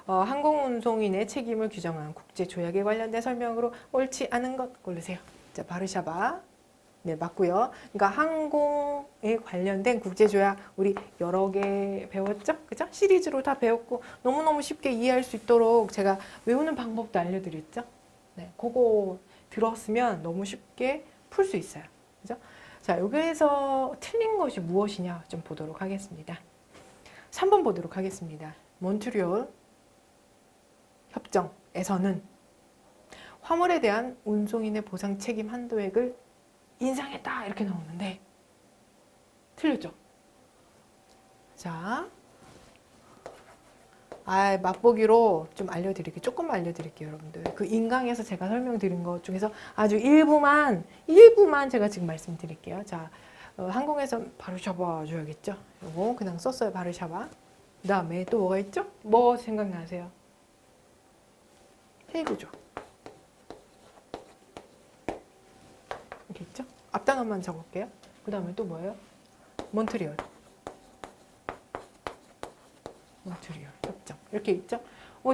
항공운송인의 책임을 규정한 국제조약에 관련된 설명으로 옳지 않은 것 고르세요. 자, 바르샤바. 네, 맞고요. 그러니까 항공에 관련된 국제조약 우리 여러 개 배웠죠? 그죠? 시리즈로 다 배웠고 너무너무 쉽게 이해할 수 있도록 제가 외우는 방법도 알려드렸죠? 네, 그거 들었으면 너무 쉽게 풀 수 있어요. 그죠? 자, 여기에서 틀린 것이 무엇이냐 좀 보도록 하겠습니다. 3번 보도록 하겠습니다. 몬트리올 협정에서는 화물에 대한 운송인의 보상 책임 한도액을 인상했다 이렇게 나오는데 틀렸죠? 자, 맛보기로 좀 알려드릴게요. 조금 알려드릴게요, 여러분들. 그 인강에서 제가 설명드린 것 중에서 아주 일부만 제가 지금 말씀드릴게요. 자, 항공에서 바르샤바 줘야겠죠? 요거 그냥 썼어요, 바르샤바. 그 다음에 또 뭐가 있죠? 뭐 생각나세요? 헤이그죠. 이렇게 있죠? 앞단어만 적을게요. 그 다음에 또 뭐예요? 몬트리올 협정 이렇게 있죠?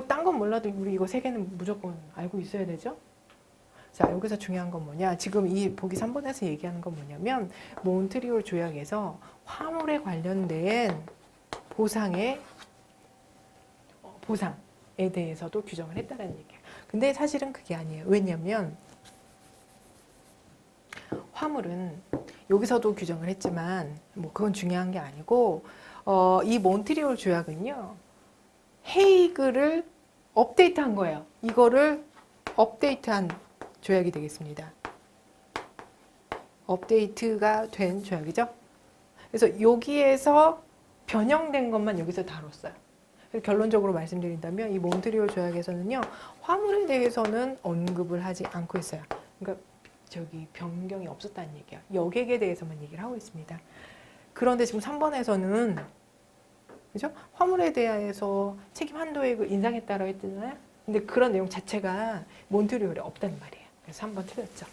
딴 건 몰라도 우리 이거 세 개는 무조건 알고 있어야 되죠? 자, 여기서 중요한 건 뭐냐? 지금 이 보기 3번에서 얘기하는 건 뭐냐면 몬트리올 조약에서 화물에 관련된 보상에 대해서도 규정을 했다는 얘기예요. 근데 사실은 그게 아니에요. 왜냐면 화물은 여기서도 규정을 했지만 뭐 그건 중요한 게 아니고 이 몬트리올 조약은요. 헤이그를 업데이트한 거예요. 이거를 업데이트한 조약이 되겠습니다. 업데이트가 된 조약이죠. 그래서 여기에서 변형된 것만 여기서 다뤘어요. 결론적으로 말씀드린다면 이 몬트리올 조약에서는요, 화물에 대해서는 언급을 하지 않고 있어요. 그러니까 저기 변경이 없었다는 얘기야. 여객에 대해서만 얘기를 하고 있습니다. 그런데 지금 3번에서는 그죠? 화물에 대해서 책임 한도액을 인상했다라고 했잖아요. 근데 그런 내용 자체가 몬트리올에 없다는 말이에요. 그래서 3번 틀렸죠.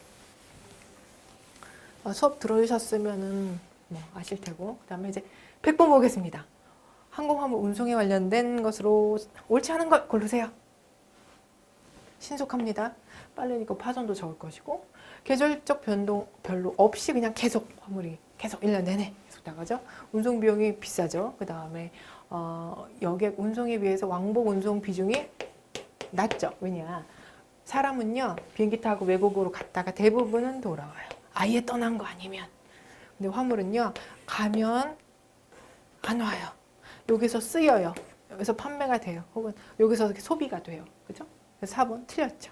수업 들어주셨으면은 뭐 아실 테고, 그다음에 이제 100번 보겠습니다. 항공화물 운송에 관련된 것으로 옳지 않은 걸 고르세요. 신속합니다. 빠르니까 파손도 적을 것이고, 계절적 변동 별로 없이 그냥 계속 화물이 계속 1년 내내 계속 나가죠. 운송 비용이 비싸죠. 그 다음에 여객 운송에 비해서 왕복 운송 비중이 낮죠. 왜냐? 사람은요, 비행기 타고 외국으로 갔다가 대부분은 돌아와요. 아예 떠난 거 아니면. 근데 화물은요, 가면 안 와요. 여기서 쓰여요. 여기서 판매가 돼요. 혹은 여기서 소비가 돼요. 그죠? 그래서 4번 틀렸죠.